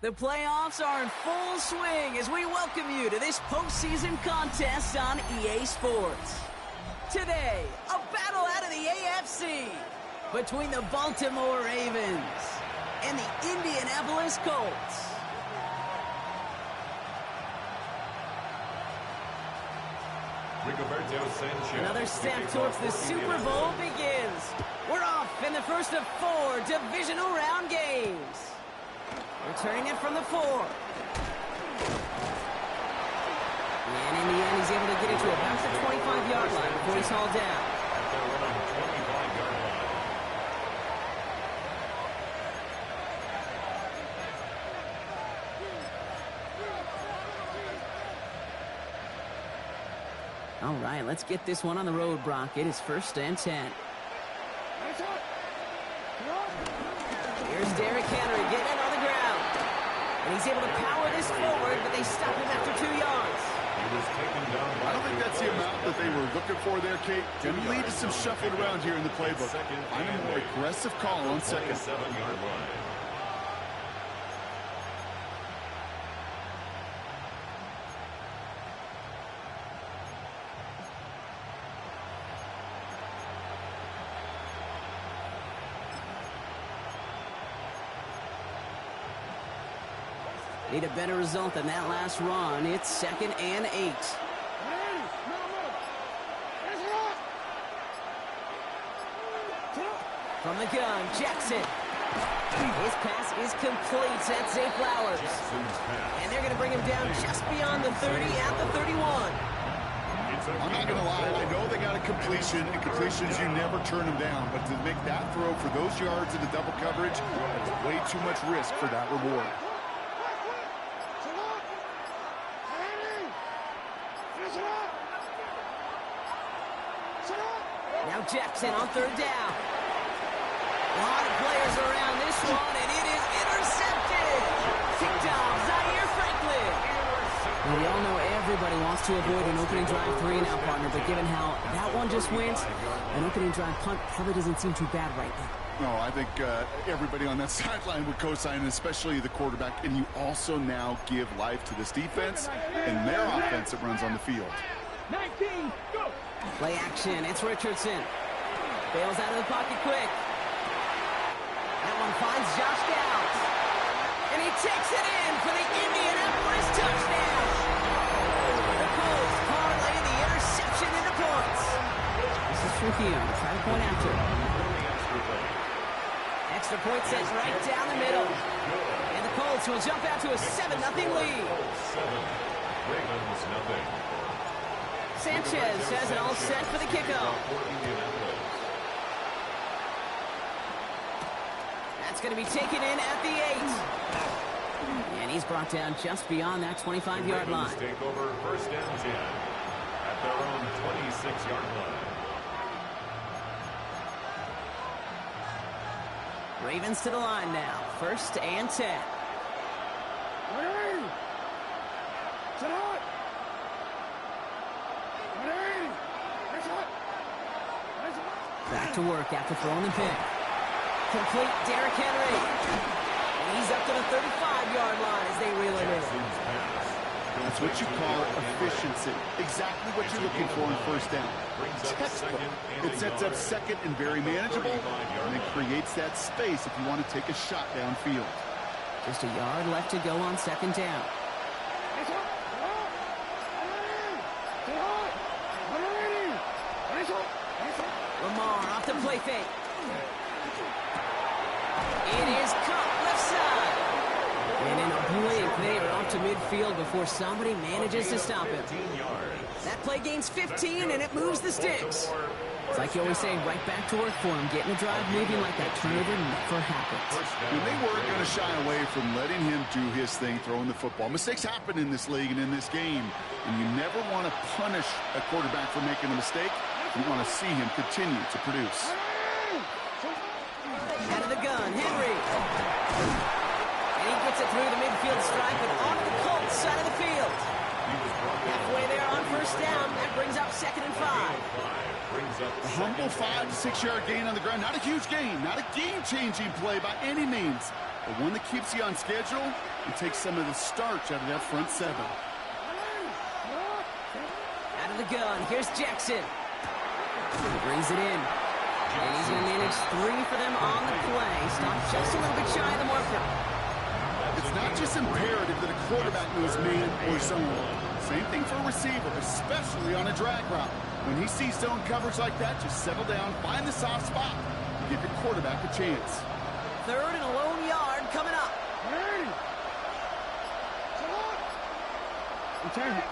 The playoffs are in full swing as we welcome you to this postseason contest on EA Sports. Today, a battle out of the AFC between the Baltimore Ravens and the Indianapolis Colts. Another step towards the Super Bowl begins. We're off in the first of 4 divisional round games. Returning it from the 4. And in the end, he's able to get it to about the 25-yard line before he's hauled down. All right, let's get this one on the road, Brock. It is 1st and 10. Here's Derrick Henry getting it on the ground. And he's able to power this forward, but they stop him after 2 yards. I don't think that's the amount that they were looking for there, Kate. Going to lead to some shuffling around here in the playbook. Find a more aggressive call on second. 7-yard line. Need a better result than that last run. It's 2nd and 8. From the gun, Jackson. His pass is complete. That's Zay Flowers. And they're going to bring him down just beyond the 30 at the 31. I'm not going to lie. I know they got a completion, and completions, you never turn them down. But to make that throw for those yards in the double coverage, it's way too much risk for that reward. Now Jackson on 3rd down. A lot of players around this one, and it is intercepted. Picked off Zaire Franklin. Well, we all know everybody wants to avoid an opening drive 3 now, partner, but given how that one just went, an opening drive punt probably doesn't seem too bad right now. No, I think everybody on that sideline would co-sign, especially the quarterback. And you also now give life to this defense and their offense that runs on the field. 19, go! Play action, it's Richardson. Bails out of the pocket quick. That one finds Josh Downs. And he takes it in for the Indianapolis touchdown. The Colts parlay the interception into points. This is Trujillo, try to point after. Extra point set right down the middle. And the Colts will jump out to a 7-0 lead. 7, Ravens nothing. Sanchez has it all set for the kickoff. That's going to be taken in at the 8. And he's brought down just beyond that 25-yard line. Take over 1st and 10 at their own 26-yard line. Ravens to the line now. 1st and 10. Back to work after throwing the pick. Complete Derrick Henry. And he's up to the 35-yard line as they reel it in. That's what you call efficiency. Exactly what you're looking for in 1st down. Textbook. It sets up second and very manageable, and it creates that space if you want to take a shot downfield. Just a yard left to go on 2nd down. Lamar off the play fake. It is caught left side. And in a blink, they are off to midfield before somebody manages to stop him. That play gains 15, and it moves the sticks. It's like you always say, right back to work for him. Getting the drive moving like that turnover never happened. And they weren't going to shy away from letting him do his thing, throwing the football. Mistakes happen in this league and in this game, and you never want to punish a quarterback for making a mistake. You want to see him continue to produce. Out of the gun, Henry. And he gets it through the midfield stripe and off the Colts side of the field. Halfway there on 1st down. That brings up 2nd and 5. A humble 5 to 6 yard gain on the ground. Not a huge gain. Not a game-changing play by any means. but one that keeps you on schedule and takes some of the starch out of that front seven. Out of the gun, here's Jackson. He brings it in. And he's going to manage 3 for them on the play. Stopped just a little bit shy of the marker. It's not just imperative that a quarterback knows man or zone. Same thing for a receiver, especially on a drag route. When he sees zone coverage like that, just settle down, find the soft spot, and give your quarterback a chance. 3rd and a lone yard coming up. Return it.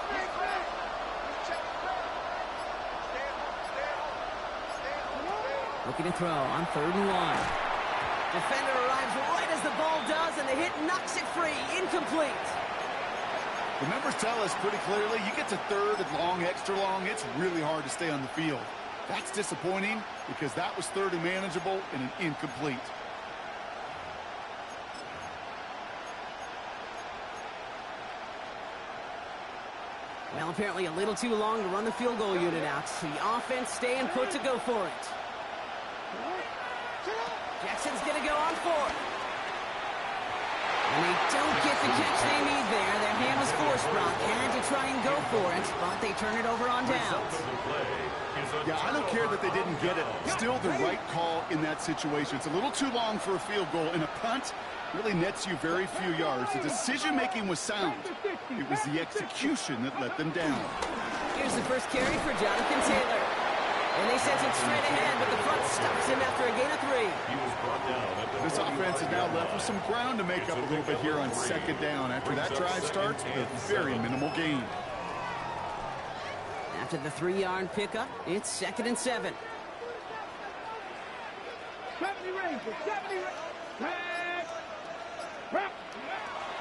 Looking to throw on 3rd and 1. Defender arrives right as the ball does, and the hit knocks it free. Incomplete. The numbers tell us pretty clearly, you get to 3rd and long, extra long, it's really hard to stay on the field. That's disappointing because that was 3rd and manageable and an incomplete. Well, apparently a little too long to run the field goal unit out. The offense staying put to go for it. Jackson's going to go on 4th. And they don't get the catch they need there. Their hand was forced, Brock. Had to try and go for it, but they turn it over on downs. Yeah, I don't care that they didn't get it. Still the right call in that situation. It's a little too long for a field goal, and a punt really nets you very few yards. The decision-making was sound. It was the execution that let them down. Here's the first carry for Jonathan Taylor. And they sent it straight ahead, but the front stops him after a gain of 3. This offense is now left with some ground to make up a little bit here on 2nd down. After that drive starts with a very minimal gain. After the 3-yard pickup, it's 2nd and 7.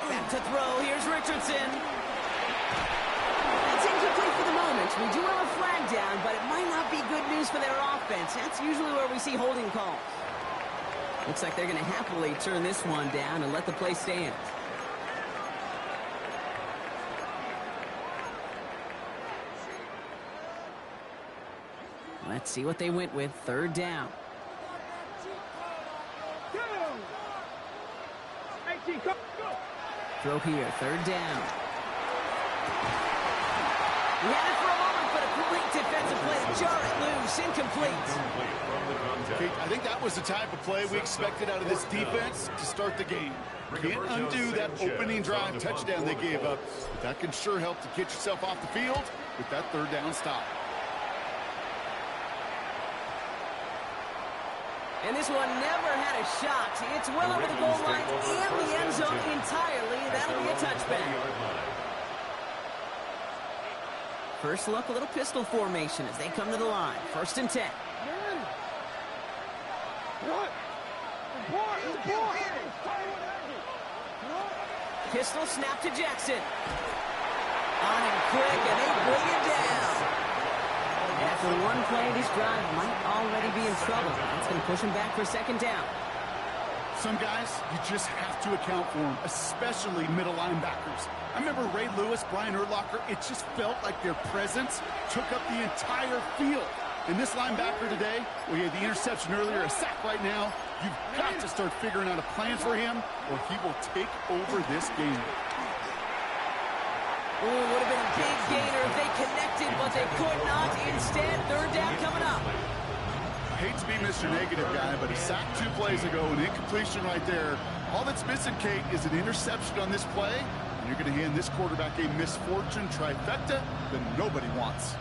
Back to throw. Here's Richardson. It's incomplete for the moment. We do have a flag down, but it might not be good news for their offense. That's usually where we see holding calls. Looks like they're going to happily turn this one down and let the play stand. Let's see what they went with. 3rd down. Throw here. 3rd down. He had it for a moment, but a great defensive play to jar it loose. Incomplete. Okay, I think that was the type of play we expected out of this defense to start the game. Can't undo that opening drive touchdown they gave up, but that can sure help to get yourself off the field with that 3rd down stop. And this one never had a shot. It's well over the goal line and the end zone entirely. That'll be a touchback. First look, a little pistol formation as they come to the line. 1st and 10. Pistol snap to Jackson. On him quick, and they bring him down. After one play, this drive might already be in trouble. That's going to push him back for 2nd down. Some guys, you just have to account for them, especially middle linebackers. I remember Ray Lewis, Brian Urlacher, it just felt like their presence took up the entire field. And this linebacker today, well, he had the interception earlier, a sack right now. You've got to start figuring out a plan for him, or he will take over this game. Ooh, would have been a big gainer if they connected, but they could not. Instead, 3rd down coming up. I hate to be Mr. Negative guy, but he sacked 2 plays ago, an incompletion right there. All that's missing, Kate, is an interception on this play, and you're going to hand this quarterback a misfortune trifecta that nobody wants.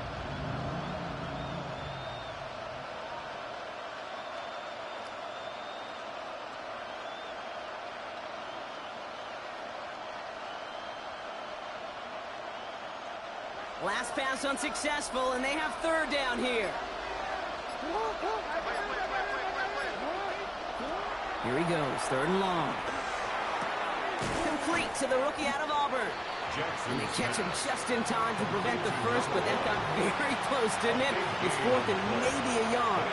Last pass unsuccessful, and they have 3rd down here. Here he goes, 3rd and long. Complete to the rookie out of Auburn. And they catch him just in time to prevent the first, but that got very close, didn't it? It's 4th and maybe a yard.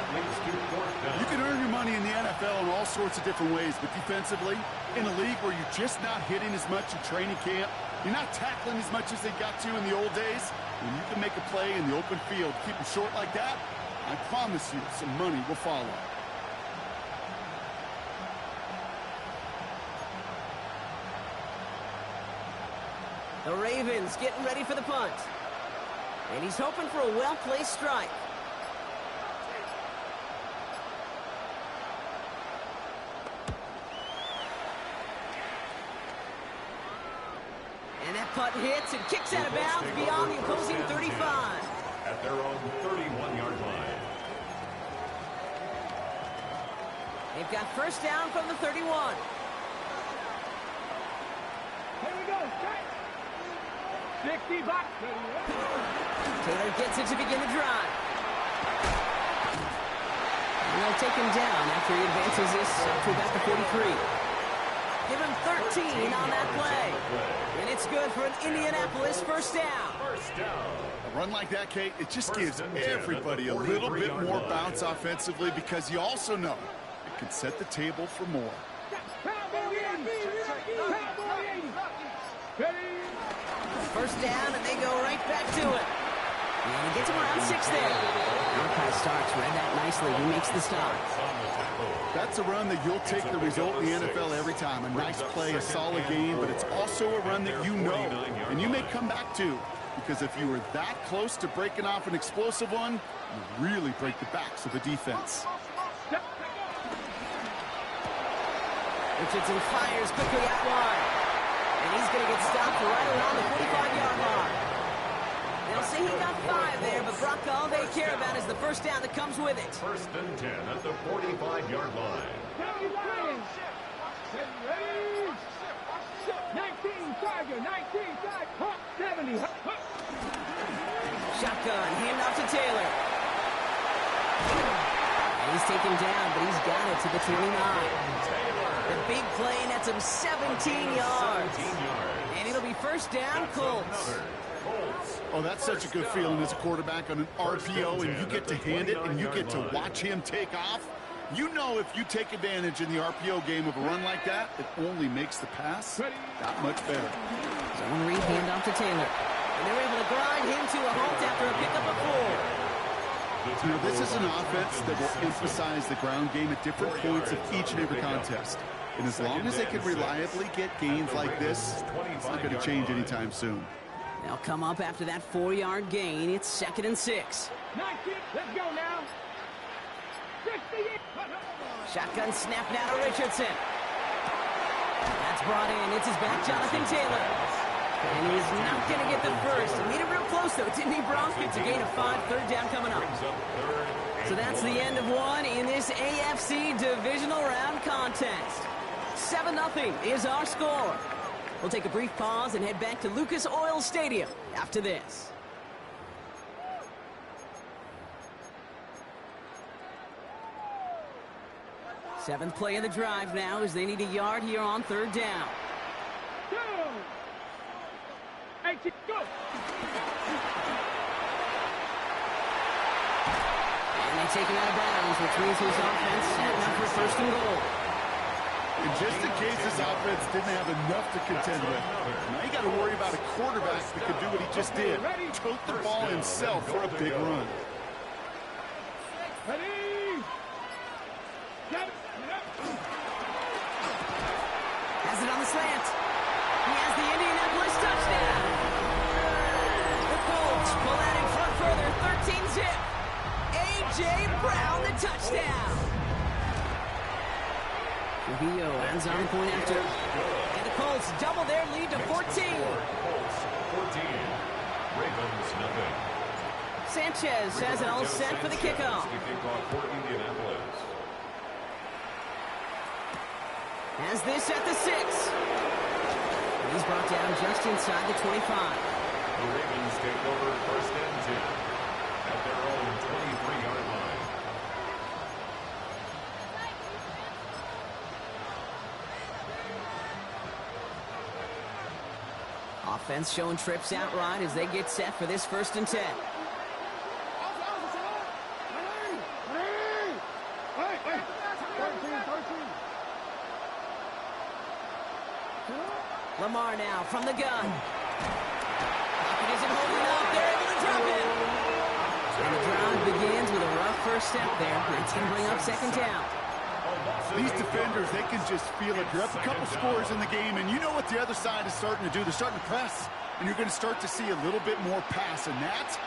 You can earn your money in the NFL in all sorts of different ways, but defensively, in a league where you're just not hitting as much in training camp, you're not tackling as much as they got to in the old days, when you can make a play in the open field, keep them short like that, I promise you some money will follow. The Ravens getting ready for the punt. And he's hoping for a well-placed strike. And that punt hits and kicks out of bounds beyond the opposing 35. At their own 31-yard line. They've got first down from the 31. Here we go. 60 back. Taylor gets it to begin the drive. And they'll take him down after he advances this up to about the 43. Give him 13 on that play. And it's good for an Indianapolis first down. A run like that, Kate, it just gives everybody a little bit more bounce offensively because you also know it can set the table for more. First down, and they go right back to it. And he gets him around 6 there. Malachi Starks read that nicely. He makes the stop. That's a run that you'll take the result in the NFL every time. A nice play, a solid game, but it's also a run that you know and you may come back to. Because if you were that close to breaking off an explosive one, you really break the backs of the defense. Richardson fires quickly out wide. And he's going to get stopped right around the 45-yard line. They'll say he got 5 there, but Brock, all they care about is the first down that comes with it. First and 10 at the 45-yard line. 19, Tiger, 19, Tiger, 70. Shotgun, handoff to Taylor. And he's taken down, but he's got it to the 29. The big play nets him 17 yards. And it'll be first down, Colts. Oh, that's such a good feeling as a quarterback on an RPO, and you get to hand it, and you get to watch him take off. You know if you take advantage in the RPO game of a run like that, it only makes the pass that much better. Zone read handoff to Taylor. And they're able to grind him to a halt after a pickup of 4. You know, this is an offense that will emphasize the ground game at different points of each and every contest. And as long as they can reliably get gains like this, it's not going to change anytime soon. They'll come up after that 4-yard gain. It's 2nd and 6. 19, let's go now. 68. Shotgun snap now to Richardson. That's brought in. It's his back, Jonathan Taylor. And he's not going to get the first. He made it real close, though, didn't he, Bronx? It's a gain of 5, third down coming up. So that's the end of one in this AFC divisional round contest. 7-0 is our score. We'll take a brief pause and head back to Lucas Oil Stadium after this. Seventh play of the drive now as they need a yard here on third down. 2. 18, go. And they take him out of bounds, which means his offense setting up for first and goal. And just in case this offense didn't have enough to contend with, now you got to worry about a quarterback that could do what he just did. Tote the ball himself for a big run. Ready. Has it on the slant. He has the Indianapolis touchdown. The Colts pull out in front further, 13-zip. A.J. Brown, the touchdown. Trujillo ends on the point after. And the Colts double their lead to 14. Colts 14. Ravens nothing. Sanchez has it all set for the kickoff. Kickoff for Indianapolis. Has this at the 6. And he's brought down just inside the 25. The Ravens take over first and 10 at their own 23-yard line. Offense showing trips outright as they get set for this first and 10. Lamar now from the gun. Pocket isn't holding up. They're able to drop it. And the drive begins with a rough first step there. It's going to bring up second down. These defenders, they can just feel it. You're up a couple scores in the game, and you know what the other side is starting to do. They're starting to press. and you're going to start to see a little bit more pass, and that's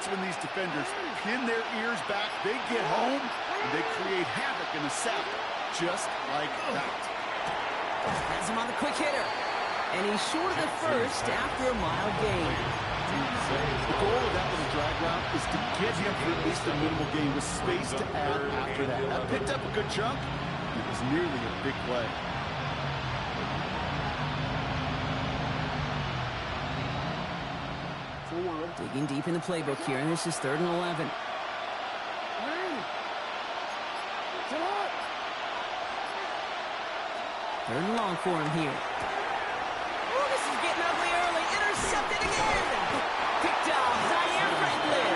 when these defenders pin their ears back, they get home, and they create havoc in the sack, just like that. Has him on the quick hitter. And he's short of the first after a mild gain. The goal of that little drag route is to get him for at least a minimal gain with space to add after that. That picked up a good chunk, and it was nearly a big play. Digging deep in the playbook here, and this is 3rd and 11. Third and long for him here. Oh, this is getting ugly early. Intercepted again. Picked off Zaire Franklin.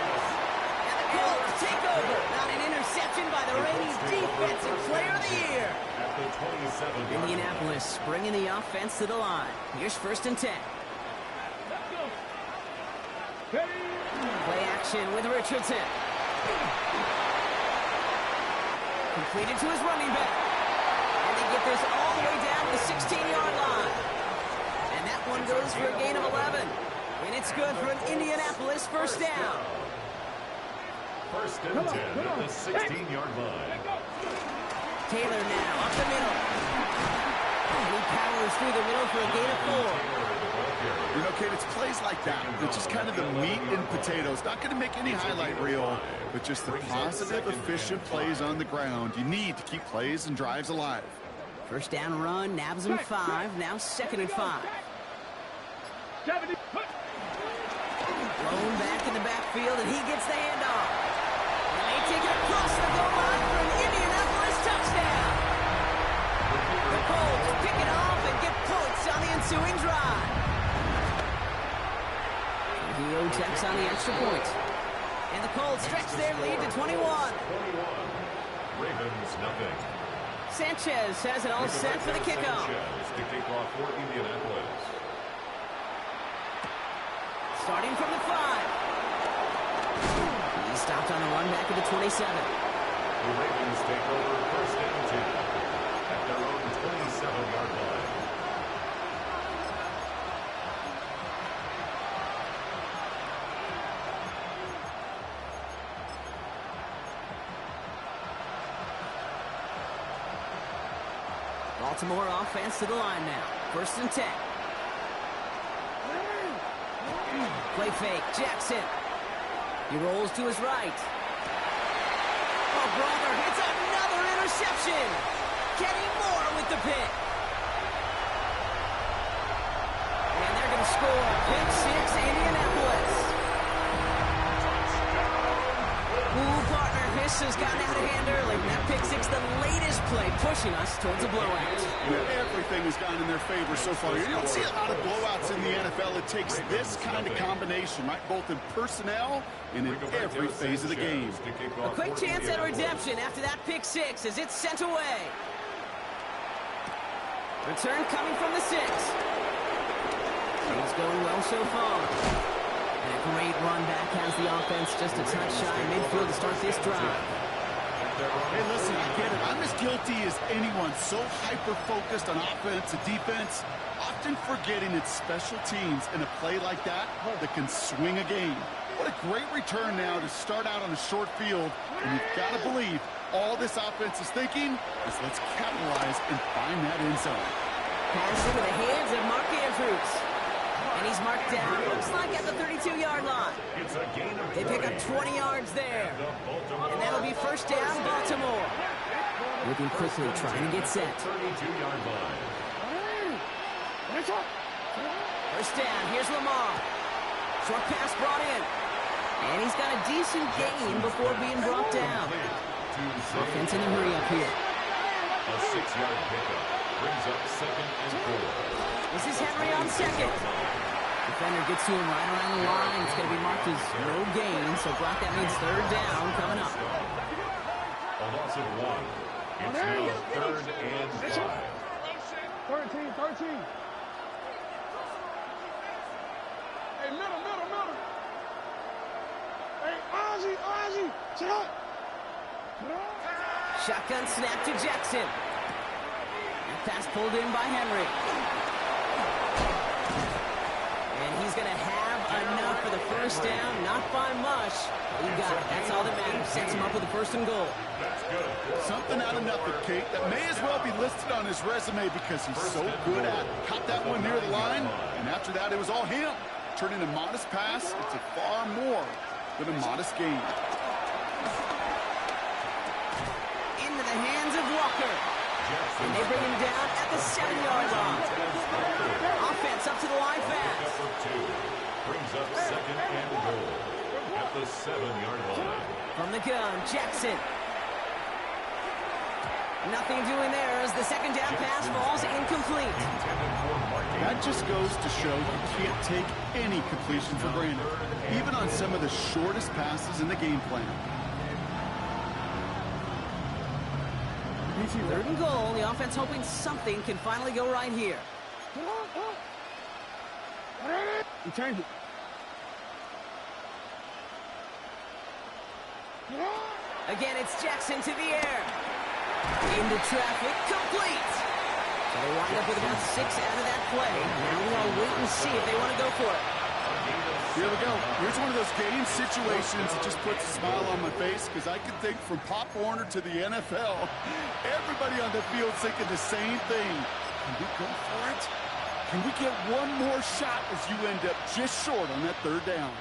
And the Colts take over. Not an interception by the Rainey's Defensive Player of the Year. Indianapolis bringing the offense to the line. Here's 1st and 10. Play action with Richardson. Completed to his running back. And they get this all the way down to the 16-yard line. And that one goes for a gain of 11. And it's good for an Indianapolis first down. 1st and 10 at the 16-yard line. Taylor now up the middle. And he powers through the middle for a gain of 4. You know, Kate, it's plays like that, which is kind of the meat and potatoes. Not going to make any highlight reel, but just the positive, efficient plays on the ground. You need to keep plays and drives alive. First down run, nabs him 5, now 2nd and 5. Blown back in the backfield, and he gets the handoff. And they take it across the goal line for an Indianapolis touchdown. The Colts pick it off and get points on the ensuing drive. Dio checks on the extra point. And the Colts stretch their lead to 21. Ravens nothing. Sanchez has it all set for the kickoff. Sanchez to kick off for Indianapolis. Starting from the 5. He stopped on the run back at the 27. The Ravens take over 1st and 10 at their own 27-yard line. Baltimore offense to the line now. 1st and 10. Play fake. Jackson. He rolls to his right. Oh, brother, it's another interception. Kenny Moore with the pick. And they're going to score. Pick 6, Indianapolis. Ooh, partner, this has gotten out of hand early. That pick 6, the latest play, pushing us towards a blowout. Everything has gone in their favor so far. You don't see a lot of blowouts in the NFL. It takes this kind of combination, right? Both in personnel and in every phase of the game. A quick chance at redemption after that pick 6 as it's sent away. Return coming from the 6. Things going well so far. And a great run back has the offense just a touch shy midfield to start this drive. Hey, listen, I get it. I'm as guilty as anyone. So hyper-focused on offense and defense, often forgetting it's special teams in a play like that can swing a game. What a great return now to start out on a short field. And you've got to believe all this offense is thinking is let's capitalize and find that end zone. Pass into the hands of Mark Andrews. And he's marked down, looks like at the 32-yard line. They pick up 20 yards there. And that'll be first down, Baltimore. Moving quickly, trying to get set. 32-yard line. First down, here's Lamar. Short pass brought in. And he's got a decent gain before being brought down. Offense in the hurry up here. A 6-yard pickup brings up 2nd and 4. This is Henry on 2nd. Defender gets to him right around the line. It's going to be marked as no gain, so Brock, that means 3rd down coming up. A loss of 1. It's now 3rd and 5. 13. Hey, middle. Hey, Ozzy, sit up. Shotgun snap to Jackson. And pass pulled in by Henry. And he's going to have enough for the first down. Not by much. You got it. That's all that matters. Sets him up with a 1st and goal. Something out of nothing, Kate. That may as well be listed on his resume because he's so good at it. Caught that one near the line, and after that, it was all him. Turning a modest pass into far more than a modest gain. Into the hands of Walker. And they bring him down at the 7-yard line. Offense up to the line fast. Brings up 2nd and goal at the 7-yard line. From the gun, Jackson. Nothing doing there as the 2nd down pass falls incomplete. That just goes to show you can't take any completion for granted, even on some of the shortest passes in the game plan. 3rd and goal. The offense hoping something can finally go right here. Return it. Again, it's Jackson to the air. Into traffic, complete. So they wind up with about 6 out of that play. Now we all wait and see if they want to go for it. Here we go. Here's one of those game situations that just puts a smile on my face because I can think from Pop Warner to the NFL, everybody on the field thinking the same thing. Can we go for it? Can we get one more shot as you end up just short on that 3rd down?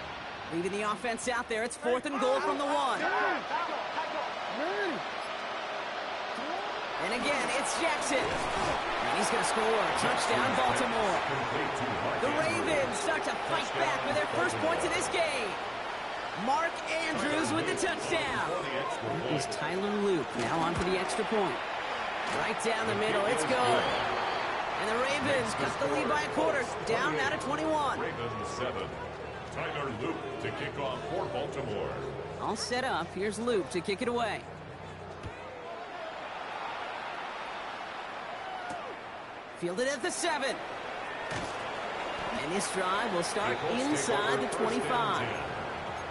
Leaving the offense out there. It's 4th and goal from the 1. And again, it's Jackson. And he's going to score. Touchdown, Baltimore. The Ravens start to fight back with their first points of this game. Mark Andrews with the touchdown. Here's Tyler Luke now on for the extra point. Right down the middle. It's good. And the Ravens cut the lead by a quarter. Down now to 21. Ravens 7. Tyler Luke to kick off for Baltimore. All set up. Here's Luke to kick it away. Fielded at the 7. And this drive will start inside the 25.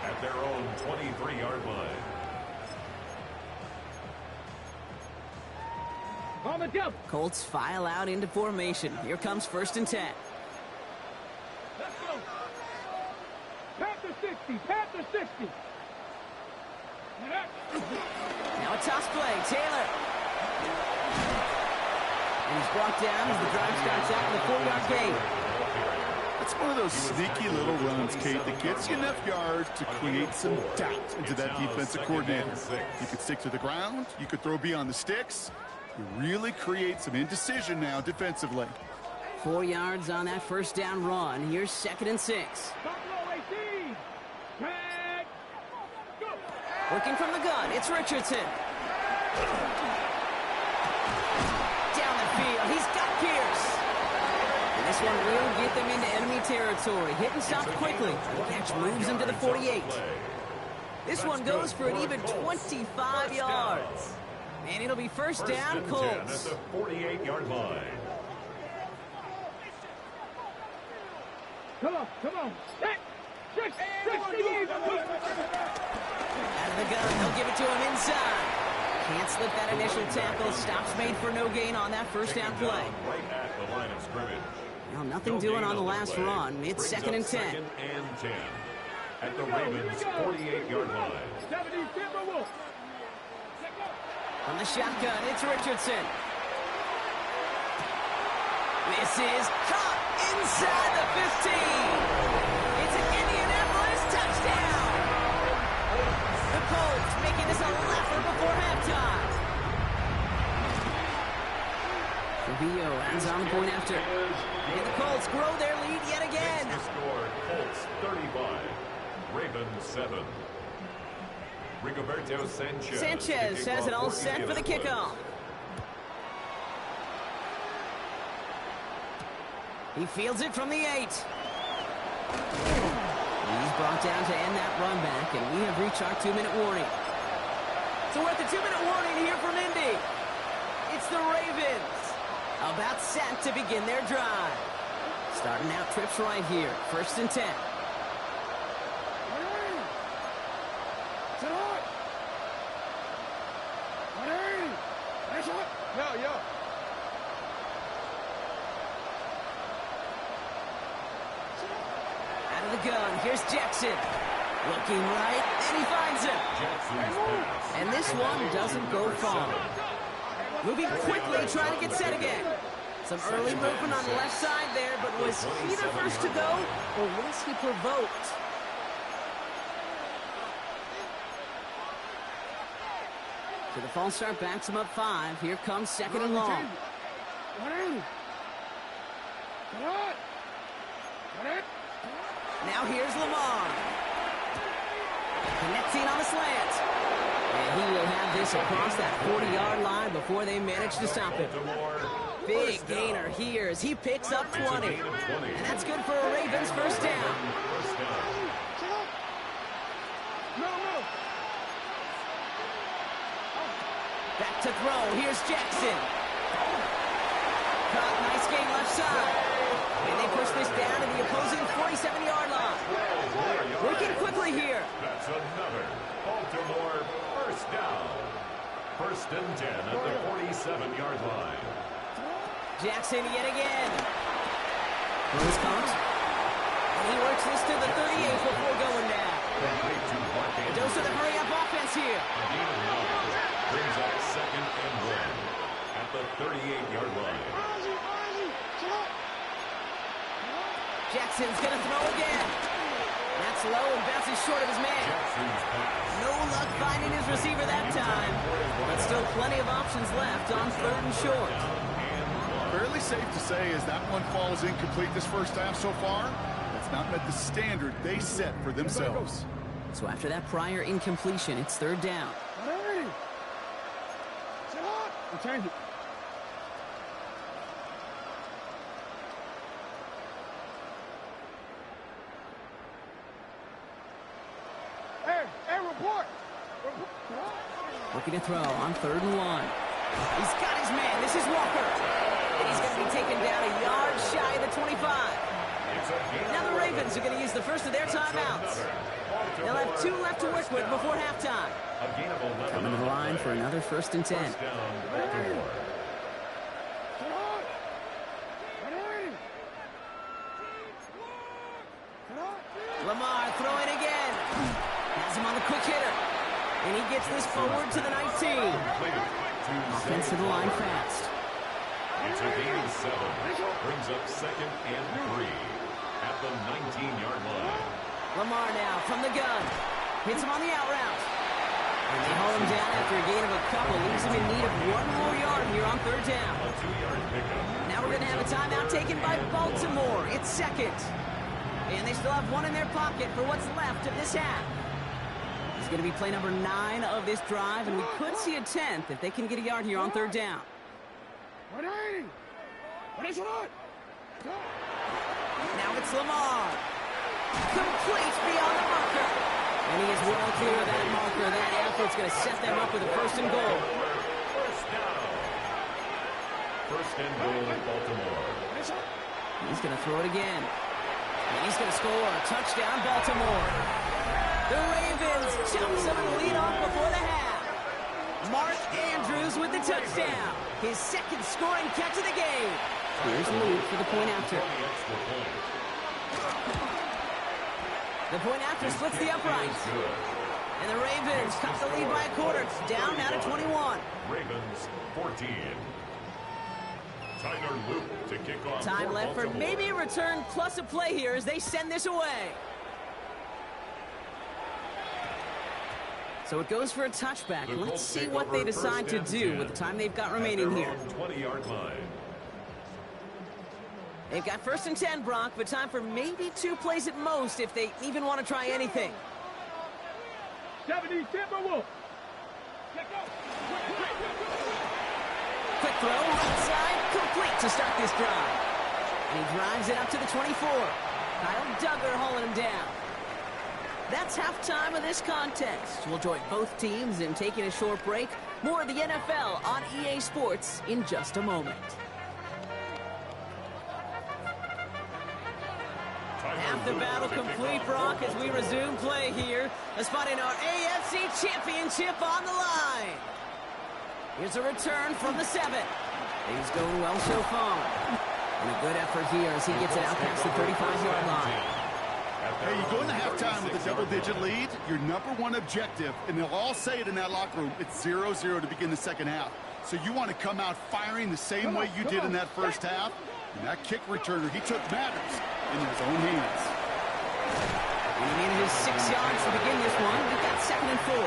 At their own 23-yard line. Colts file out into formation. Here comes 1st and 10. Let's go. Panther 60. Panther 60. Now a toss play. Taylor. And he's brought down as the drive starts out with a 4-yard gain. It's one of those sneaky little runs, Kate, that gets you enough yards to create some doubt into that defensive coordinator. You could stick to the ground. You could throw beyond the sticks. You really create some indecision now defensively. 4 yards on that 1st down run. Here's 2nd and 6. Working from the gun, it's Richardson. Down the field, he's got Pierce. And this one will get them into enemy territory. Hit and stop quickly. The catch moves him to the 48. This one goes for an even 25 yards. And it'll be 1st down, Colts. At the 48-yard line. Come on. Out of the gun, they'll give it to him inside. Can't slip that initial tackle. Stops made for no gain on that 1st down play. Right at the line of scrimmage. Well, nothing doing on the last run. It's 2nd and 10. 2nd and 10. At the Ravens' 48-yard line. From the shotgun, it's Richardson. This is caught inside the 15. It's an Indianapolis touchdown. The Colts making this a laugher before halftime. Trujillo ends on the point after. And the Colts grow their lead yet again. The score, Colts 35, Ravens 7. Rigoberto Sanchez has it all set for the kickoff. He fields it from the 8. He's brought down to end that run back, and we have reached our 2-minute warning. So we're at the 2-minute warning here from Indy. It's the Ravens, about set to begin their drive. Starting out trips right here, 1st and 10. Yo. gun. Here's Jackson. Looking right, and he finds him. And this one doesn't go far. Moving quickly, trying to get set again. Some early movement on the left side there, but was he the first to go, or was he provoked? So the false start backs him up 5. Here comes second and long. Now here's Lamar. Connecting on the slant. And he will have this across that 40-yard line before they manage to stop him. Big gainer here as he picks up 20. And that's good for a Ravens first down. Back to throw. Here's Jackson. Caught, nice gain left side. And they push this down to the opposing 47-yard line. Working quickly here. That's another Baltimore first down. First and 10 at the 47-yard line. Jackson yet again. Rose comes. And he works this to the 38 before going down. Dose of the hurry-up offense here. Brings up second and 1 at the 38-yard line. Jackson's going to throw again. That's low and bounces short of his man. No luck finding his receiver that time. But still plenty of options left on third and short. Fairly safe to say as that one falls incomplete this first half so far, that's not met the standard they set for themselves. So after that prior incompletion, it's third down. Change it. Hey, report. Looking to throw on third and 1. He's got his man. This is Walker. And he's going to be taken down a yard shy of the 25. Now the Ravens are going to use the first of their timeouts. They'll have 2 left to work with before halftime. Coming to the line for another first and 10. Lamar throwing again. Has him on the quick hitter. And he gets this forward to the 19. Offense to the line fast. It's a gain of 7. Brings up second and 3 at the 19-yard line. Lamar now from the gun. Hits him on the out route. And they haul him down after a gain of a couple. Leaves him in need of 1 more yard here on third down. A 2-yard pickup. Now we're going to have a timeout taken by Baltimore. It's second. And they still have 1 in their pocket for what's left of this half. It's going to be play number 9 of this drive, and we could see a 10th if they can get a yard here on third down. Now it's Lamar. Complete beyond the marker. And he is well clear of that marker. That effort's going to set them up with a first and goal. First down. First and goal at Baltimore. He's going to throw it again. And he's going to score. Touchdown, Baltimore. The Ravens jump some and lead off before the half. Mark Andrews with the touchdown. His second scoring catch of the game. Here's Luke for the point after. The point after splits the uprights. And the Ravens cut the lead by a quarter. It's down now to 21. Ravens 14. Tyler Luke to kick off. Time left for maybe a return plus a play here as they send this away. So it goes for a touchback. Let's see what they decide to do with the time they've got remaining here. 20-yard line. They've got first and 10, Brock, but time for maybe 2 plays at most if they even want to try anything. 70 Timberwolves. Quick throw, right side, complete to start this drive. And he drives it up to the 24. Kyle Duggar hauling him down. That's halftime of this contest. We'll join both teams in taking a short break. More of the NFL on EA Sports in just a moment. Half the battle complete, Brock, as we resume play here. Let's find our AFC Championship on the line. Here's a return from the 7. Things going well so far. And a good effort here as he gets it out past the 35-yard line. Hey, you go into halftime with a double-digit lead, your number one objective, and they'll all say it in that locker room, it's 0-0 to begin the second half. So you want to come out firing the same way you did in that first half. And that kick returner, he took matters in his own hands. He needed his 6 yards to begin this one. We've got 2nd and 4.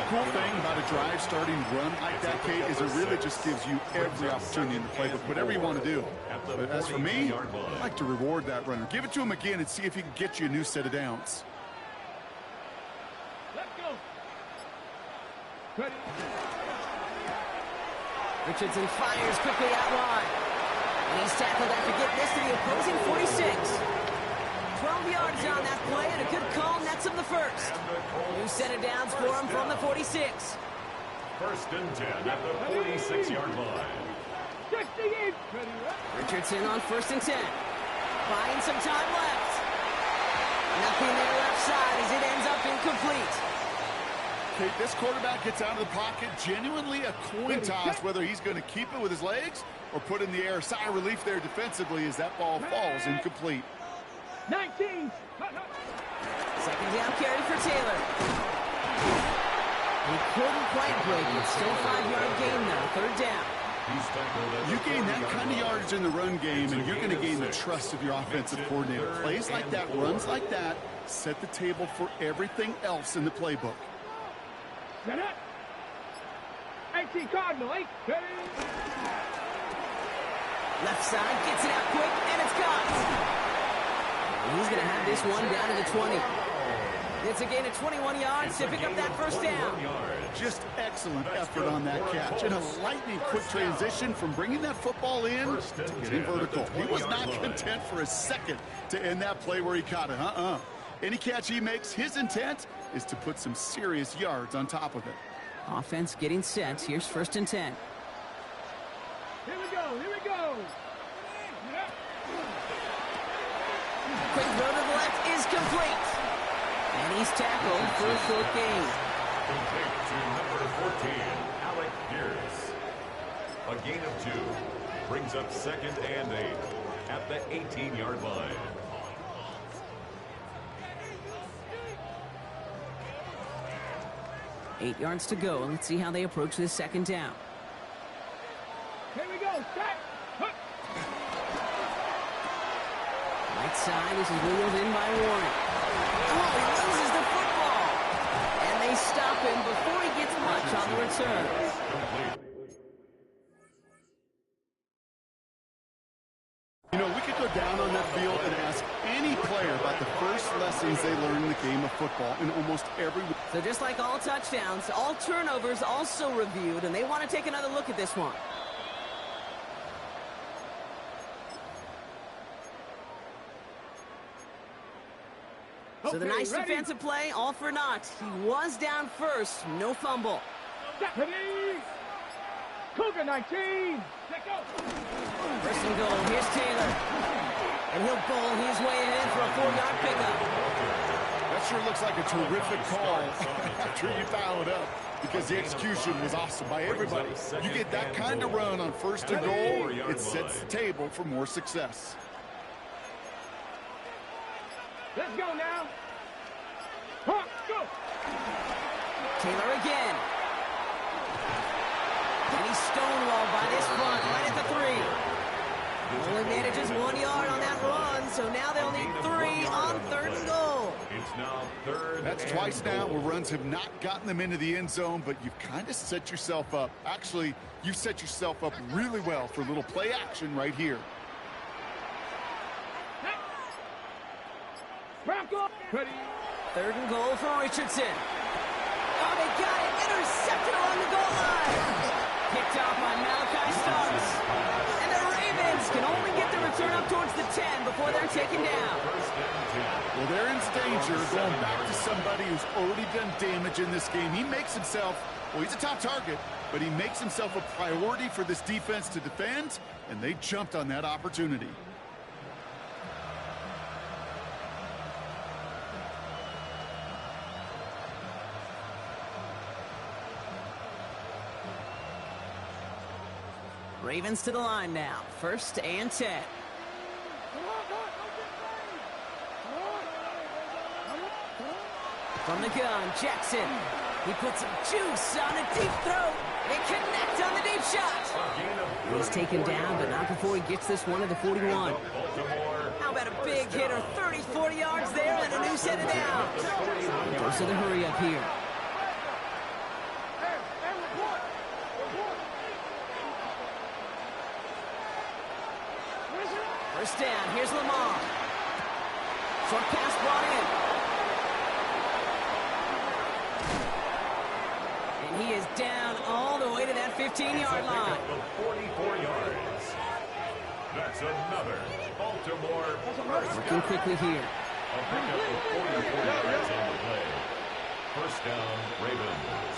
Cool thing about a drive starting run like that, Kate, is it really just gives you every opportunity in the playbook, whatever you want to do. But as for me, I like to reward that runner. Give it to him again and see if he can get you a new set of downs. Let's go. Ready. Richardson fires quickly out wide. And he's tackled after getting this to the opposing 46. 12 yards on that play, and a good call nets him the first. New set of downs for him from the 46. 1st and 10 at the 46-yard line. 68. Richardson on 1st and 10. Buying some time left. Nothing there left side as it ends up incomplete. Okay, this quarterback gets out of the pocket, genuinely a coin toss whether he's going to keep it with his legs or put in the air. Sigh of relief there defensively as that ball falls incomplete. 19. 2nd down carry for Taylor. He couldn't quite break it. Still a 5-yard gain though. 3rd down. You gain that kind of yardage in the run game, and you're going to gain the trust of your offensive coordinator. Plays like that, runs like that, set the table for everything else in the playbook. Set up. 18 Cardinal. 8. Left side gets it out quick, and it's caught. He's going to have this one down to the 20. It's a gain of 21 yards to pick up that 1st down. Just excellent effort on that catch. And a lightning quick transition from bringing that football in to getting vertical. He was not content for a second to end that play where he caught it. Any catch he makes, his intent is to put some serious yards on top of it. Offense getting set. Here's 1st and 10. Here we go. Here we go. Quick throw to the left is complete. And he's tackled for a 4th gain. Complete to number 14, Alec Pierce. A gain of 2 brings up 2nd and 8 at the 18-yard line. Eight yards to go. Let's see how they approach this 2nd down. Here we go. Set. Right side, this is wheeled in by Warren. Oh, he loses the football. And they stop him before he gets much on the return. You know, we could go down on that field and ask any player about the first lessons they learned in the game of football in almost every week. So just like all touchdowns, all turnovers also reviewed, and they want to take another look at this one. So the nice defensive play, all for naught. He was down first, no fumble. Ready. Cougar 19. Let go. 1st and goal, here's Taylor. And he'll bowl his way ahead for a 4-yard pickup. That sure looks like a terrific call after you foul it up, because the execution was awesome by everybody. You get that kind of run on 1st and goal, it sets the table for more success. Let's go now. Huh, go. Taylor again. And he's stonewalled by this front right at the 3. Only manages 1 yard on that run, so now they'll need 3 on 3rd and goal. It's now 3rd. That's twice now where runs have not gotten them into the end zone, but you've kind of set yourself up. Actually, you've set yourself up really well for a little play action right here. Ready. 3rd and goal for Richardson. Oh, they got it. Intercepted along the goal line. Picked off by Malachi Starks. And the Ravens can only get the return up towards the 10 before they're taken down. Well, they're in danger going back to somebody who's already done damage in this game. He makes himself, well, he's a top target, but he makes himself a priority for this defense to defend, and they jumped on that opportunity. Ravens to the line now. 1st and 10. From the gun, Jackson. He puts some juice on a deep throw. They connect on the deep shot. He's taken down, but not before he gets this one to the 41. How about a big hitter, 30, 40 yards there, and a new set of downs. Goes to the hurry up here. First down, here's Lamar. Short pass brought in. And he is down all the way to that 15-yard line. 44 yards. That's another Baltimore first Working quickly here. A pickup of 44 yards on the play. First down, Ravens.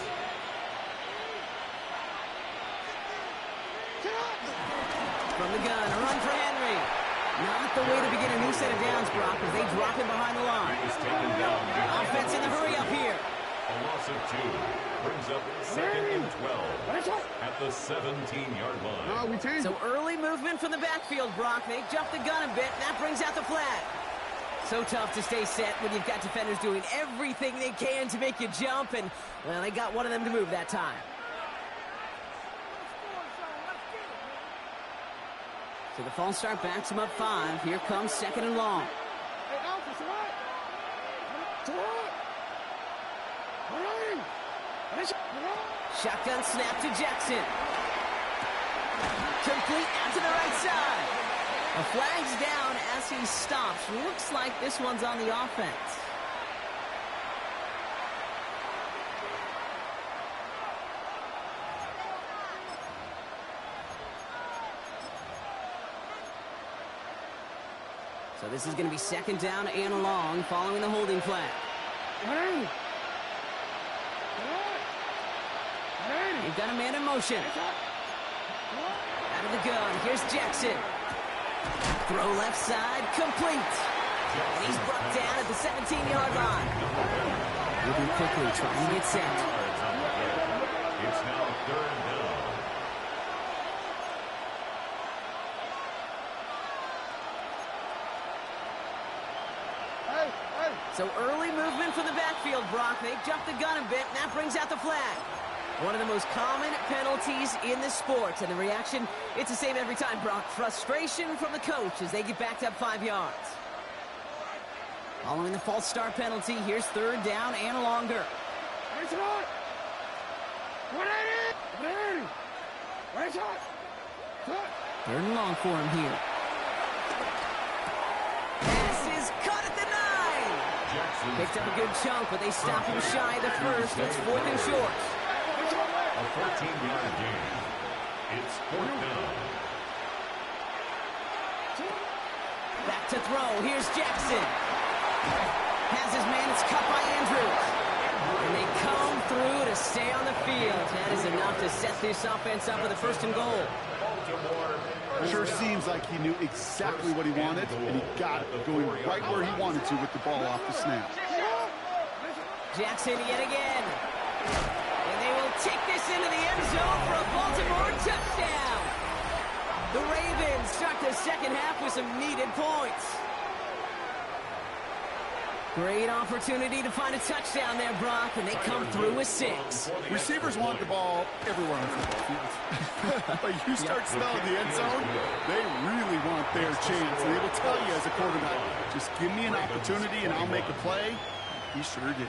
From the gun, a run for Henry. Not the way to begin a new set of downs, Brock, as they drop him behind the line. He was taken down. Offense in the hurry up here. A loss of 2 brings up 2nd and 12 at the 17-yard line. So early movement from the backfield, Brock. They jump the gun a bit, and that brings out the flag. So tough to stay set when you've got defenders doing everything they can to make you jump, and, well, they got one of them to move that time. So the false start backs him up 5. Here comes 2nd and long. Shotgun snap to Jackson. Complete out to the right side. A flag's down as he stops. Looks like this one's on the offense. So this is going to be 2nd down and long following the holding flag. They've got a man in motion. Out of the gun, here's Jackson. Throw left side, complete. And he's brought down at the 17-yard line. Moving quickly, trying to get set. It's now 3rd down. So early movement from the backfield, Brock. They jump the gun a bit, and that brings out the flag. One of the most common penalties in the sport. And the reaction, it's the same every time, Brock. Frustration from the coach as they get backed up 5 yards. Following the false start penalty, here's 3rd down and longer. 3rd and long for him here. Pass is cut at the 9. Picked up a good chunk, but they stop him shy of the first. It's 4th and short. A 14-yard gain. It's 4th down. Back to throw. Here's Jackson. Has his man. It's cut by Andrews. And they come through to stay on the field. That is enough to set this offense up with a 1st and goal. Sure seems like he knew exactly what he wanted, and he got it, going right where he wanted to with the ball off the snap. Jackson yet again. And they will take this into the end zone for a Baltimore touchdown. The Ravens start the 2nd half with some needed points. Great opportunity to find a touchdown there, Brock, and they come through with 6. Receivers want the ball everywhere on football fields. But you start smelling the end zone, they really want their chance. And they will tell you as a quarterback, just give me an opportunity and I'll make a play. He sure did.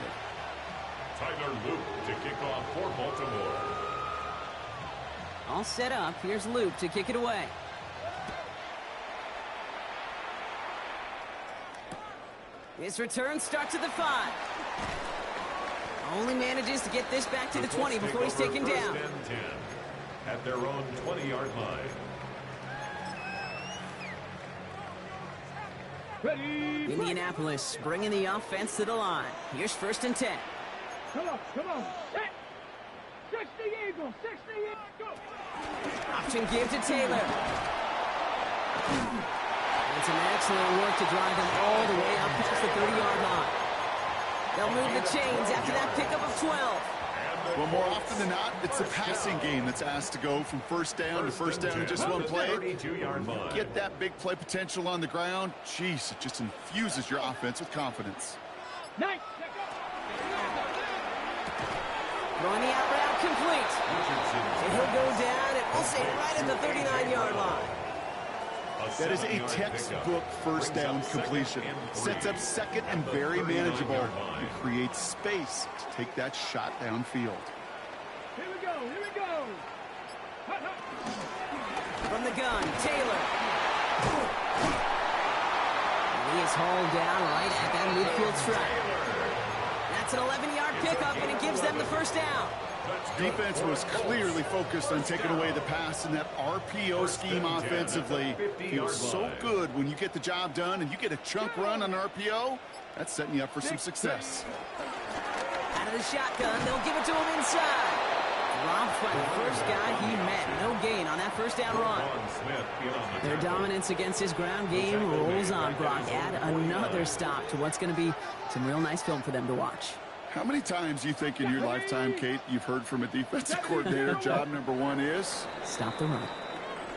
Tyler Luke to kick off for Baltimore. All set up. Here's Luke to kick it away. His return starts at the 5. Only manages to get this back to the 20 before he's taken down. 1st and 10 at their own 20-yard line. Ready. Indianapolis bringing the offense to the line. Here's 1st and 10. Come on. Set. 60 Eagles. 60 Eagles. Go. Option give to Taylor. And some excellent work to drive them all the way up past the 30-yard line. They'll move the chains after that pickup of 12. Well, more often than not, it's the passing game that's asked to go from 1st down to 1st down in just one play. 32-yard line. Get that big play potential on the ground. Jeez, it just infuses your offense with confidence. Nice. Throwing the out route complete. And he'll go down, and we'll say right at the 39-yard line. That is a textbook first down completion. Sets up second and very manageable and creates space to take that shot downfield. Here we go, here we go. From the gun, Taylor. And he is hauled down right at that midfield stripe. That's an 11-yard pickup, and it gives them the first down. Defense was clearly focused on taking away the pass, and that RPO scheme offensively feels so good when you get the job done and you get a chunk run on RPO. That's setting you up for some success. Out of the shotgun, they'll give it to him inside. Dropped by the first guy he met. No gain on that first down run. Their dominance against his ground game rolls on, Brock. Add another stop to what's going to be some real nice film for them to watch. How many times do you think in your lifetime, Kate, you've heard from a defensive coordinator, job number one is? Stop the run.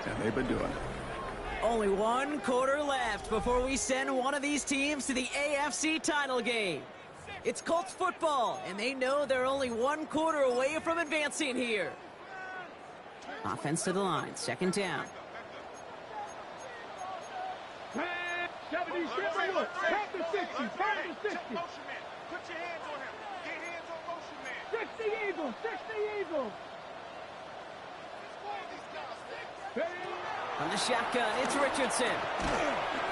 And they've been doing it. Only one quarter left before we send one of these teams to the AFC title game. It's Colts football, and they know they're only one quarter away from advancing here. Offense to the line, second down. 70, step over. Tap to 60, tap to 60. Put your hands on him. Get hands on motion, man. 60 Eagles, 60 Eagles. From the shotgun, it's Richardson.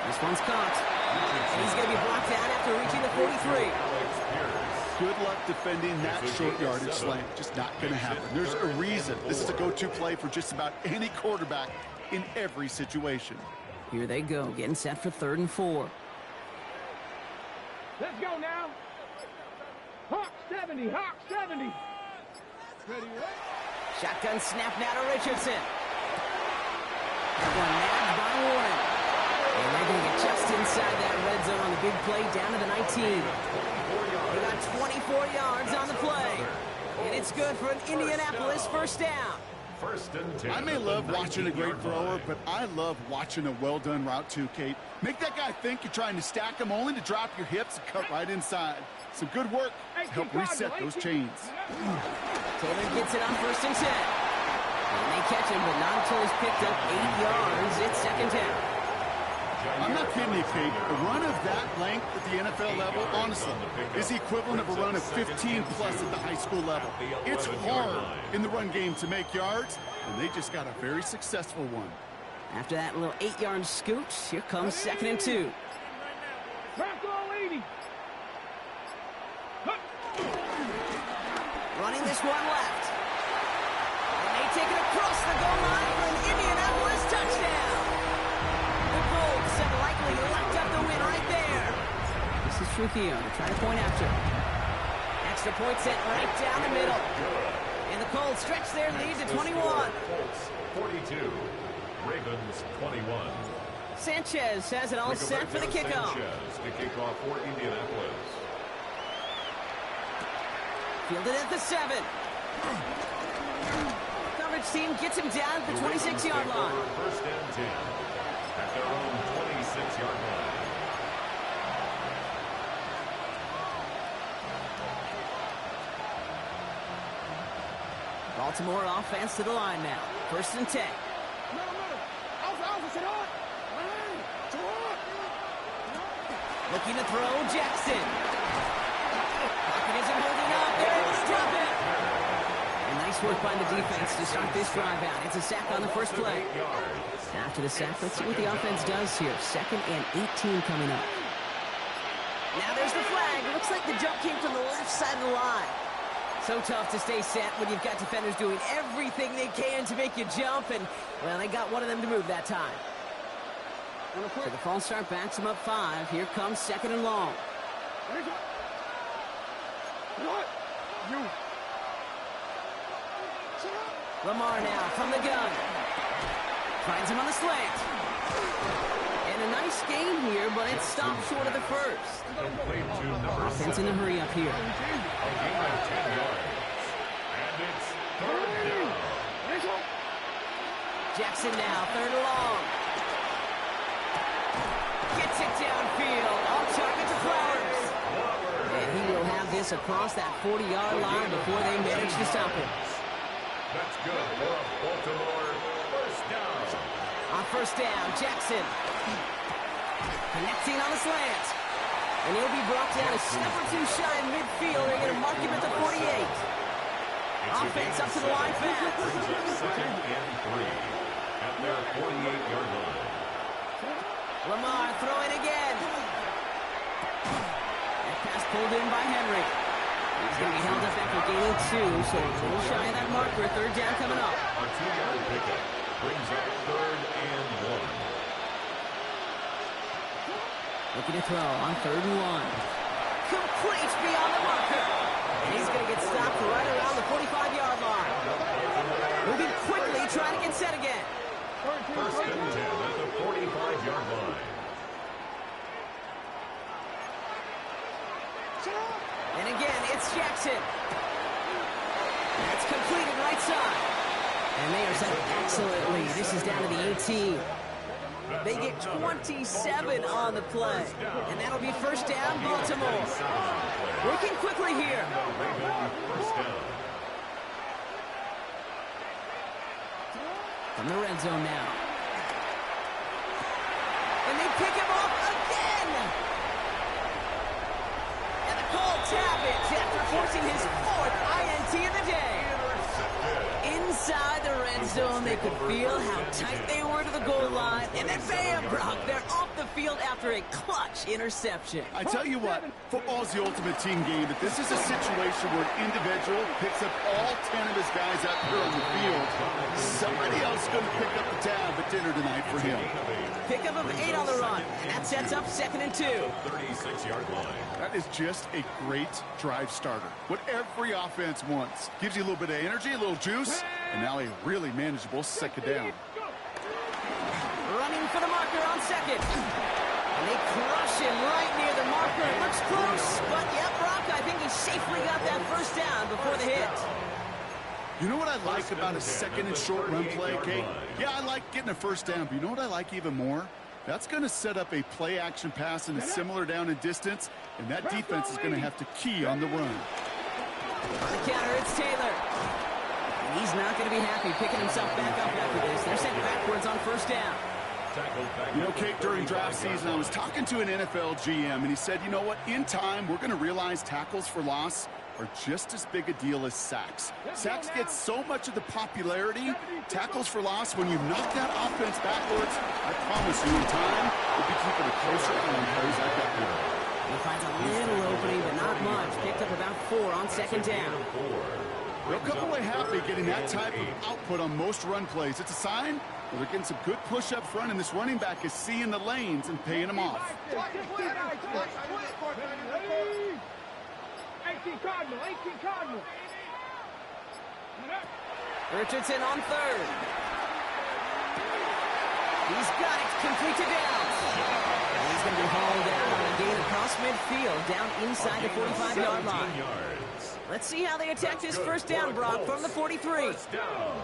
This one's caught. And he's going to be blocked out after reaching the 43. Good luck defending that short yardage slant. Just not going to happen. There's a reason. This is a go-to play for just about any quarterback in every situation. Here they go, getting set for 3rd and 4. Let's go now. Hawk 70, Hawk 70. Ready, right? Shotgun snap now to Richardson. That one nabbed by Warren. And they're going to get just inside that red zone on the big play down to the 19. They got 24 yards on the play. And it's good for an Indianapolis first down. First and 10. I may love watching a great thrower, but I love watching a well-done route too, Kate. Make that guy think you're trying to stack him only to drop your hips and cut right inside. Some good work to help reset those chains. Taylor gets it on 1st and 10. And they catch him, but not until he's picked up 8 yards. It's second down. I'm not kidding you, Kate. A run of that length at the NFL level, honestly, is the equivalent of a run of 15-plus at the high school level. It's hard in the run game to make yards, and they just got a very successful one. After that little 8-yard scoot, here comes 2nd and 2. Running this one left. And they take it across the goal line for an Indianapolis touchdown. The Colts have likely locked up the win right there. This is Trujillo to try to point after. Extra point set right down the middle. And the Colts stretch their lead to 21. Colts 42, Ravens 21. Sanchez has it all set for the kickoff. Sanchez to kick off for Indianapolis. Fielded at the 7. Coverage team gets him down at the 26-yard line. First and 10 at their own 26-yard line. Baltimore offense to the line now. 1st and 10. Looking to throw, Jackson. Pocket isn't holding up. They're able to drop it. And nice work by the defense to start this drive out. It's a sack on the first play. After the sack, let's see what the offense does here. 2nd and 18 coming up. Now there's the flag. It looks like the jump came from the left side of the line. So tough to stay set when you've got defenders doing everything they can to make you jump. And, well, they got one of them to move that time. So the false start backs him up 5. Here comes 2nd and long. Lamar now from the gun. Finds him on the slant. And a nice gain here, but it's stopped short of the first. Offense in a hurry up here. A gain of 10 yards. And it's 3rd down. Jackson now, 3rd and long. Gets it downfield. On target to Flowers. And he will have this across that 40-yard line before they manage to stop it. That's good for a Baltimore first down. On first down, Jackson connecting on the slant. And he'll be brought down a step or two shy of midfield. They're going to mark him at the 48. Offense up to the line fast. Second and 3 at their 48-yard line. Lamar throwing again. That pass pulled in by Henry. He's going to be held up after gaining 2, so a little shy of that marker. Third down coming up. A 2-yard pickup brings up third and 1. Looking to throw on 3rd and 1. Complete beyond the marker. And he's going to get stopped right around the 45-yard line. Moving quickly, trying to get set again. First and 10 at the 45-yard line. And again, it's Jackson. That's completed right side. And they are set excellently. This is down to the 18. They get 27 on the play. And that'll be first down, Baltimore. Working quickly here. From the red zone now. And they pick him off again. And the Colts have it after forcing his 4th INT of the day. Inside the red zone, they could feel how tight they were to the goal line. And then bam, Brock, they're off the field after a clutch interception. I tell you what, football's the ultimate team game, but this is a situation where an individual picks up all 10 of his guys out here on the field. Somebody else is going to pick up the tab at dinner tonight for him. Pickup of 8 on the run, and that sets up 2nd and 2. 36-yard line. That is just a great drive starter. What every offense wants. Gives you a little bit of energy, a little juice, and now a really manageable 2nd down. Running for the marker on 2nd. And they crush him right near the marker. It looks close, but yeah, Brock, I think he safely got that first down before the hit. You know what I like about a 2nd and short run play, Kate? Yeah, I like getting a first down, but you know what I like even more? That's going to set up a play-action pass in a similar down and distance, and that defense is going to have to key on the run. On the counter, it's Taylor. And he's not going to be happy picking himself back up after this. They're sent backwards on first down. You know, Kate, during draft season, I was talking to an NFL GM, and he said, you know what, in time, we're going to realize tackles for loss are just as big a deal as sacks. Sacks get so much of the popularity. Tackles for loss, when you knock that offense backwards, I promise you in time, we'll be keeping a closer eye on plays like that here. He finds a little opening, but not much. Picked up about 4 on 2nd down. They'll come away happy getting that type of output on most run plays. It's a sign that they're getting some good push up front, and this running back is seeing the lanes and paying them off. 18 Cardinal, 18 Cardinal. Richardson on 3rd. He's got it, complete to Downs. And he's going to be hauled down on a gain across midfield, down inside the 45-yard line. Let's see how they attack this first down, Brock, from the 43. First down.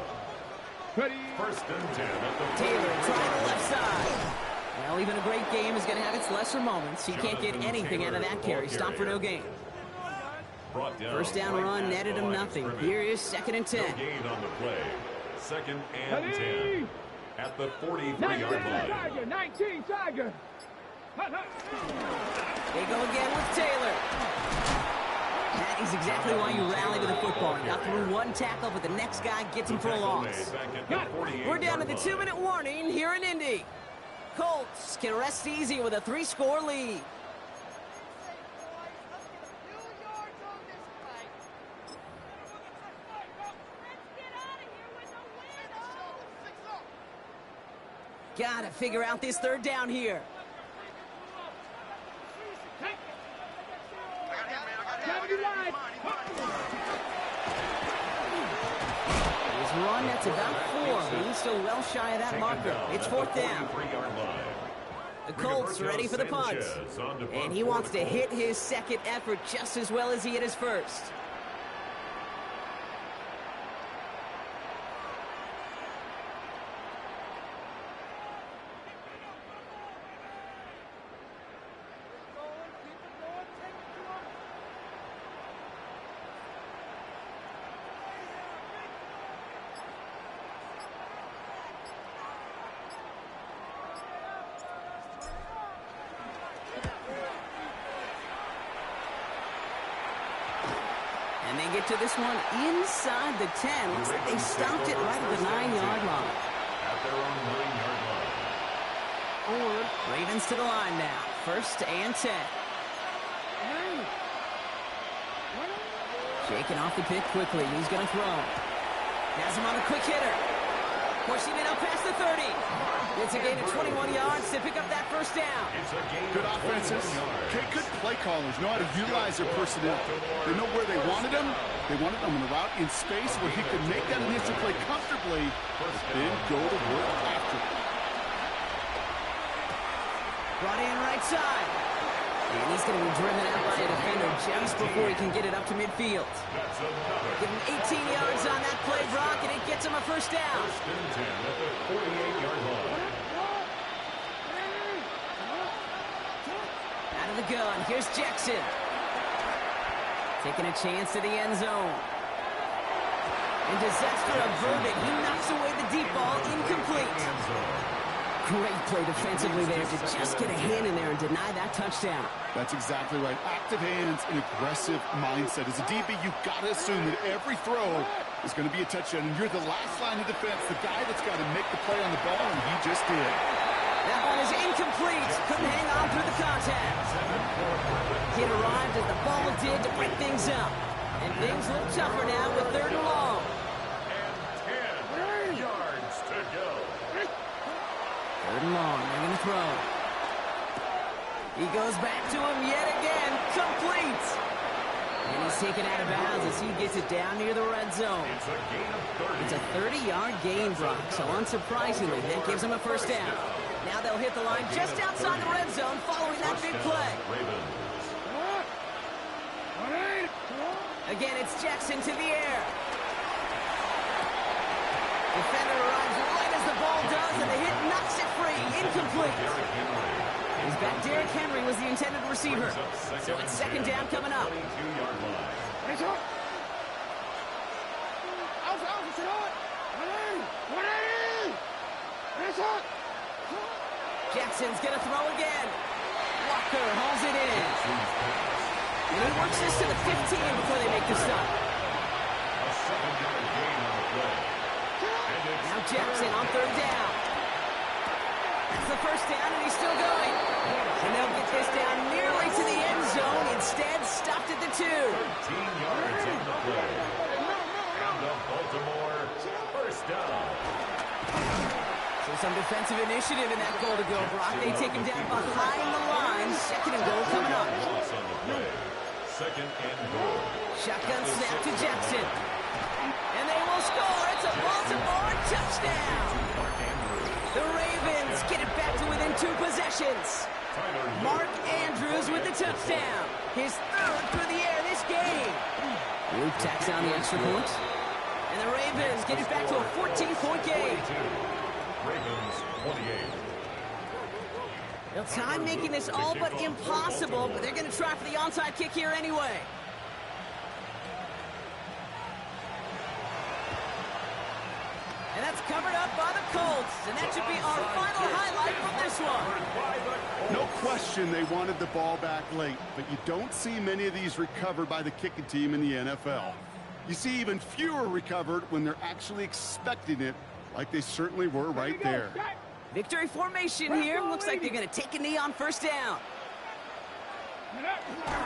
First and 10 at the Taylor trying the left side. Well, even a great game is going to have its lesser moments. He can't get anything out of that carry. Stop for no gain. First down run netted him nothing. Here is 2nd and 10. No gain on the play. 2nd and 10 at the 43-yard line. 19 Tiger. They go again with Taylor. That is exactly why you rally to the football. You got through one tackle, but the next guy gets him for a loss. We're down to the 2-minute warning here in Indy. Colts can rest easy with a 3-score lead. Gotta figure out this 3rd down here. His run, that's about 4, but he's still well shy of that marker. It's 4th down. The Colts ready for the punt. And he wants to hit his 2nd effort just as well as he hit his 1st. get to this one inside the 10. Looks like they stopped it right at the 9-yard line. At their own 9-yard line. Ravens to the line now. 1st and 10. Shaking off the pick quickly. He's going to throw. Has him on a quick hitter. Pushing it up past the 30. It's a gain of 21 yards to pick up that 1st down. Good offenses. Good play callers know how to utilize their personnel. They know where they wanted him. They wanted him on the route in space where he could make that initial play comfortably, but then go to work after it. Brought in right side. And he's going to be driven out by a defender just before he can get it up to midfield. Give him 18 yards on that play, Brock, and it gets him a 1st down. 1st and 10 at the 48-yard line. Out of the gun, here's Jackson. Taking a chance to the end zone. And disaster averted. He knocks away the deep ball, incomplete. Great play defensively there to just get a hand in there and deny that touchdown. That's exactly right. Active hands and aggressive mindset. As a DB, you've got to assume that every throw is going to be a touchdown. And you're the last line of defense, the guy that's got to make the play on the ball, and he just did. That one is incomplete. Couldn't hang on through the contact. It arrived as the ball did to break things up. And things look tougher now with 3rd and long. And 10 yards to go. 3rd and long. They're going to throw. He goes back to him yet again. Complete. And he's taken out of bounds as he gets it down near the red zone. It's a gain of 30. It's a 30-yard gain, Brock. So unsurprisingly, that gives him a 1st down. Now they'll hit the line just outside the red zone following that big play. Again, it's Jackson to the air. Defender arrives right as the ball does, and the hit knocks it free. Incomplete. He's back. Derrick Henry was the intended receiver. So it's 2nd down coming up. 22-yard line. Jackson's going to throw again. Walker holds it in. And he works this to the 15 before they make the stop. A 7-yard gain on the play. Now Jackson on 3rd down. That's the 1st down, and he's still going. And they'll get this down nearly to the end zone. Instead, stopped at the 2. 13 yards on the play. And the Baltimore 1st down. So some defensive initiative in that goal to go, Brock. They take him down behind the line. 2nd and goal coming up. Loss on the play. 2nd and goal. Shotgun snap to Jackson. And they will score. It's a Baltimore touchdown. The Ravens get it back to within 2 possessions. Mark Andrews with the touchdown. His 3rd through the air this game. Luke tacks on the extra point. And the Ravens get it back to a 14-point game. Ravens 28. Well, time making this all but impossible, but they're going to try for the onside kick here anyway. And that's covered up by the Colts. And that should be our final highlight from this one. No question they wanted the ball back late, but you don't see many of these recovered by the kicking team in the NFL. You see even fewer recovered when they're actually expecting it, like they certainly were right there. Victory formation here. Looks like they're going to take a knee on 1st down.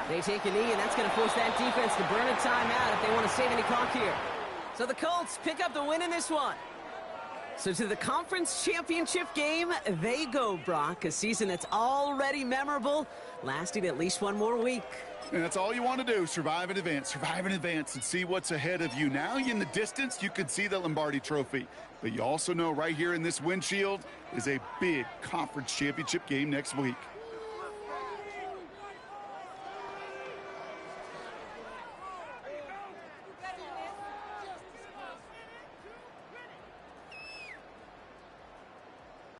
They take a knee, and that's going to force that defense to burn a timeout if they want to save any clock here. So the Colts pick up the win in this one. So to the conference championship game, they go, Brock. A season that's already memorable, lasting at least 1 more week. And that's all you want to do, survive and advance, and see what's ahead of you. Now in the distance, you can see the Lombardi Trophy. But you also know right here in this windshield is a big conference championship game next week.